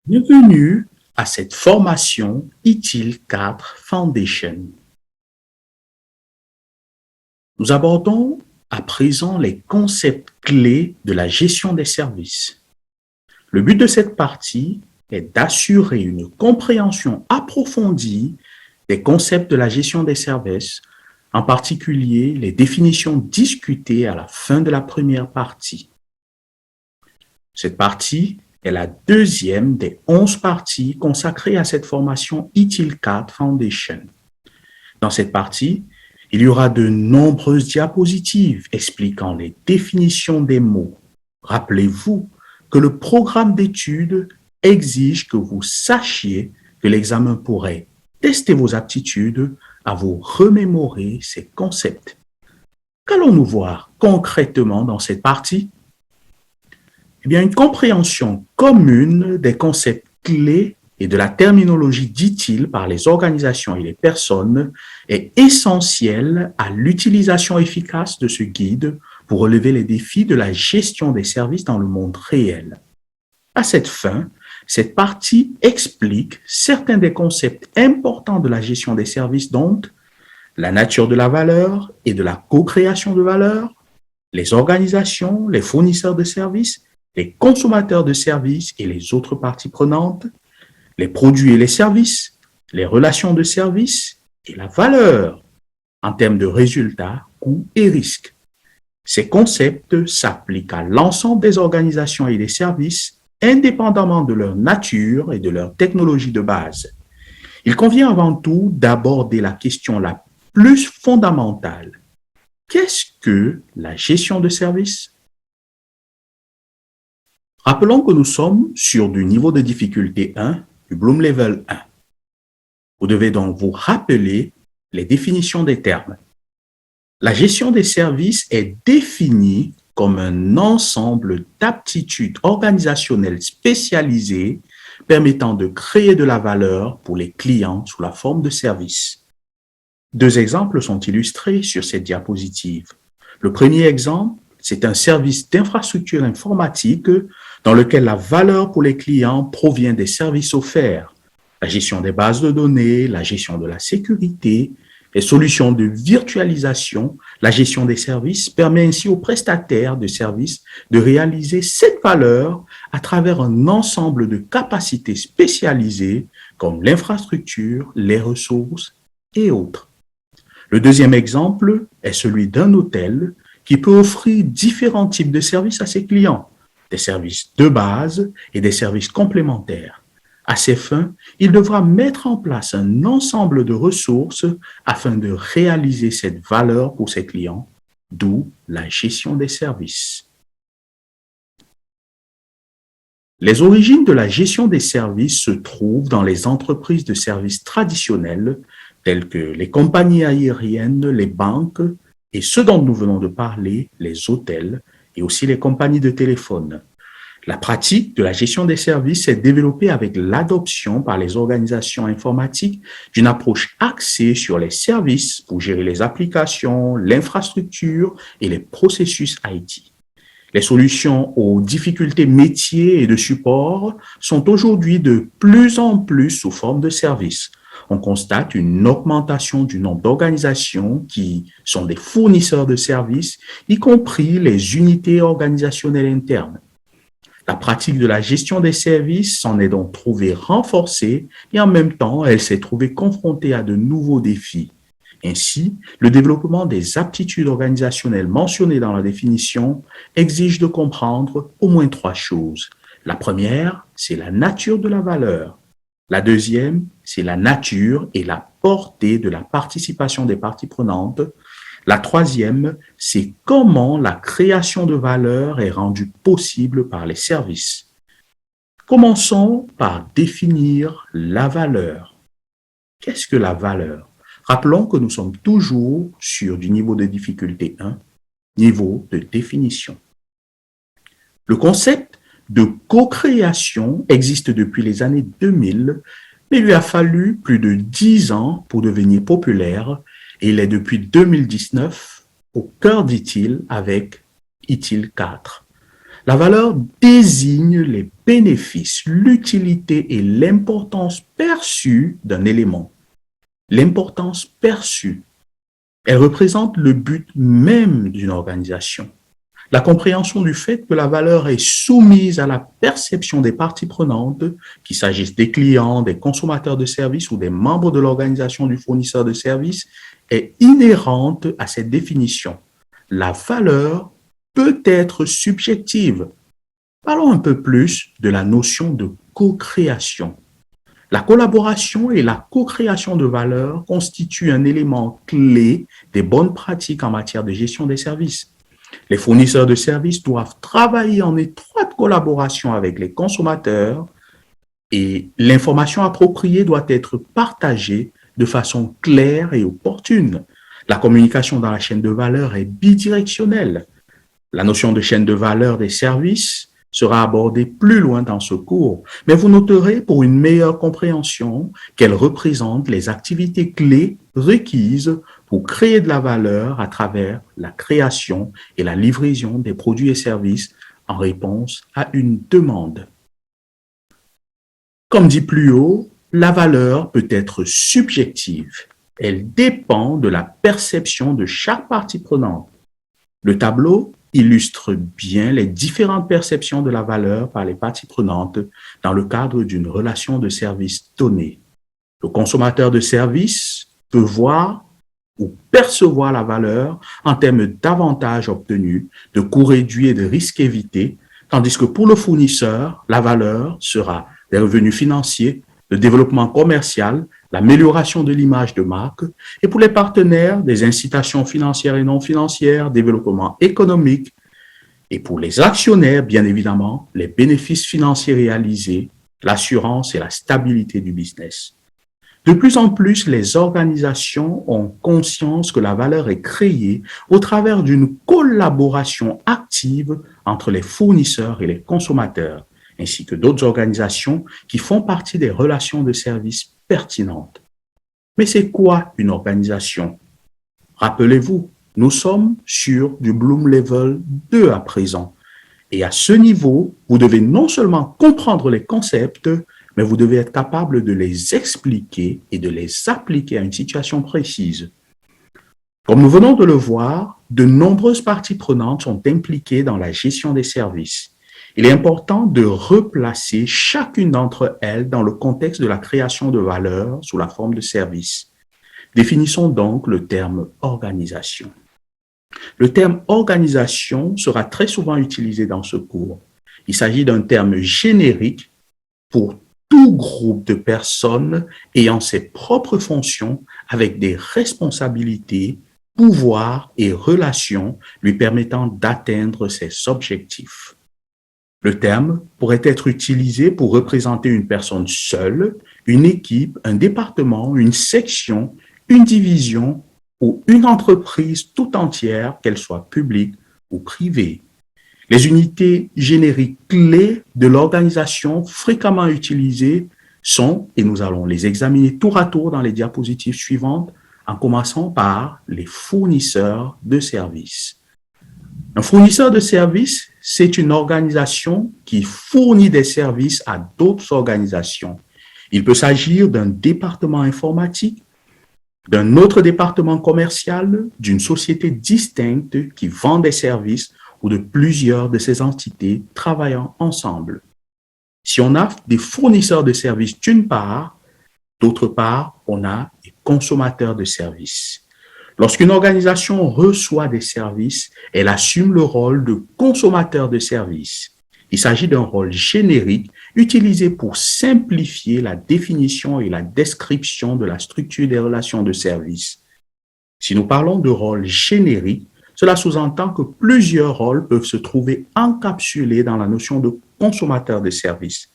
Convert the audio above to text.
Bienvenue à cette formation ITIL 4 Foundation. Nous abordons à présent les concepts clés de la gestion des services. Le but de cette partie est d'assurer une compréhension approfondie des concepts de la gestion des services, en particulier les définitions discutées à la fin de la première partie. Cette partie est la deuxième des 11 parties consacrées à cette formation ITIL 4 Foundation. Dans cette partie, il y aura de nombreuses diapositives expliquant les définitions des mots. Rappelez-vous que le programme d'études exige que vous sachiez que l'examen pourrait tester vos aptitudes à vous remémorer ces concepts. Qu'allons-nous voir concrètement dans cette partie? Eh bien, une compréhension commune des concepts clés et de la terminologie d'ITIL par les organisations et les personnes est essentielle à l'utilisation efficace de ce guide pour relever les défis de la gestion des services dans le monde réel. À cette fin, cette partie explique certains des concepts importants de la gestion des services, dont la nature de la valeur et de la co-création de valeur, les organisations, les fournisseurs de services, les consommateurs de services et les autres parties prenantes, les produits et les services, les relations de services et la valeur en termes de résultats, coûts et risques. Ces concepts s'appliquent à l'ensemble des organisations et des services, indépendamment de leur nature et de leur technologie de base. Il convient avant tout d'aborder la question la plus fondamentale. Qu'est-ce que la gestion de services? Rappelons que nous sommes sur du niveau de difficulté 1, du Bloom Level 1. Vous devez donc vous rappeler les définitions des termes. La gestion des services est définie comme un ensemble d'aptitudes organisationnelles spécialisées permettant de créer de la valeur pour les clients sous la forme de services. Deux exemples sont illustrés sur cette diapositive. Le premier exemple, c'est un service d'infrastructure informatique dans lequel la valeur pour les clients provient des services offerts, la gestion des bases de données, la gestion de la sécurité, les solutions de virtualisation, la gestion des services permet ainsi aux prestataires de services de réaliser cette valeur à travers un ensemble de capacités spécialisées comme l'infrastructure, les ressources et autres. Le deuxième exemple est celui d'un hôtel qui peut offrir différents types de services à ses clients, des services de base et des services complémentaires. À ces fins, il devra mettre en place un ensemble de ressources afin de réaliser cette valeur pour ses clients, d'où la gestion des services. Les origines de la gestion des services se trouvent dans les entreprises de services traditionnelles telles que les compagnies aériennes, les banques et ceux dont nous venons de parler, les hôtels et aussi les compagnies de téléphone. La pratique de la gestion des services s'est développée avec l'adoption par les organisations informatiques d'une approche axée sur les services pour gérer les applications, l'infrastructure et les processus IT. Les solutions aux difficultés métiers et de support sont aujourd'hui de plus en plus sous forme de services. On constate une augmentation du nombre d'organisations qui sont des fournisseurs de services, y compris les unités organisationnelles internes. La pratique de la gestion des services s'en est donc trouvée renforcée et en même temps, elle s'est trouvée confrontée à de nouveaux défis. Ainsi, le développement des aptitudes organisationnelles mentionnées dans la définition exige de comprendre au moins trois choses. La première, c'est la nature de la valeur. La deuxième, c'est la nature et la portée de la participation des parties prenantes. La troisième, c'est comment la création de valeur est rendue possible par les services. Commençons par définir la valeur. Qu'est-ce que la valeur? Rappelons que nous sommes toujours sur du niveau de difficulté 1, niveau de définition. Le concept de co-création existe depuis les années 2000, mais il lui a fallu plus de 10 ans pour devenir populaire et il est depuis 2019 au cœur d'ITIL avec ITIL 4. La valeur désigne les bénéfices, l'utilité et l'importance perçue d'un élément. L'importance perçue, elle représente le but même d'une organisation. La compréhension du fait que la valeur est soumise à la perception des parties prenantes, qu'il s'agisse des clients, des consommateurs de services ou des membres de l'organisation du fournisseur de services, est inhérente à cette définition. La valeur peut être subjective. Parlons un peu plus de la notion de co-création. La collaboration et la co-création de valeur constituent un élément clé des bonnes pratiques en matière de gestion des services. Les fournisseurs de services doivent travailler en étroite collaboration avec les consommateurs et l'information appropriée doit être partagée de façon claire et opportune. La communication dans la chaîne de valeur est bidirectionnelle. La notion de chaîne de valeur des services sera abordée plus loin dans ce cours, mais vous noterez pour une meilleure compréhension qu'elle représente les activités clés requises pour créer de la valeur à travers la création et la livraison des produits et services en réponse à une demande. Comme dit plus haut, la valeur peut être subjective. Elle dépend de la perception de chaque partie prenante. Le tableau illustre bien les différentes perceptions de la valeur par les parties prenantes dans le cadre d'une relation de service donnée. Le consommateur de service peut voir ou percevoir la valeur en termes d'avantages obtenus, de coûts réduits et de risques évités, tandis que pour le fournisseur, la valeur sera des revenus financiers, le développement commercial, l'amélioration de l'image de marque, et pour les partenaires, des incitations financières et non financières, développement économique, et pour les actionnaires, bien évidemment, les bénéfices financiers réalisés, l'assurance et la stabilité du business. De plus en plus, les organisations ont conscience que la valeur est créée au travers d'une collaboration active entre les fournisseurs et les consommateurs, ainsi que d'autres organisations qui font partie des relations de service pertinentes. Mais c'est quoi une organisation? Rappelez-vous, nous sommes sur du Bloom Level 2 à présent. Et à ce niveau, vous devez non seulement comprendre les concepts, mais vous devez être capable de les expliquer et de les appliquer à une situation précise. Comme nous venons de le voir, de nombreuses parties prenantes sont impliquées dans la gestion des services. Il est important de replacer chacune d'entre elles dans le contexte de la création de valeur sous la forme de services. Définissons donc le terme organisation. Le terme organisation sera très souvent utilisé dans ce cours. Il s'agit d'un terme générique pour tout groupe de personnes ayant ses propres fonctions avec des responsabilités, pouvoirs et relations lui permettant d'atteindre ses objectifs. Le terme pourrait être utilisé pour représenter une personne seule, une équipe, un département, une section, une division ou une entreprise tout entière, qu'elle soit publique ou privée. Les unités génériques clés de l'organisation fréquemment utilisées sont, et nous allons les examiner tour à tour dans les diapositives suivantes, en commençant par les fournisseurs de services. Un fournisseur de services, c'est une organisation qui fournit des services à d'autres organisations. Il peut s'agir d'un département informatique, d'un autre département commercial, d'une société distincte qui vend des services ou de plusieurs de ces entités travaillant ensemble. Si on a des fournisseurs de services d'une part, d'autre part, on a des consommateurs de services. Lorsqu'une organisation reçoit des services, elle assume le rôle de consommateur de services. Il s'agit d'un rôle générique utilisé pour simplifier la définition et la description de la structure des relations de service. Si nous parlons de rôle générique, cela sous-entend que plusieurs rôles peuvent se trouver encapsulés dans la notion de consommateur de services.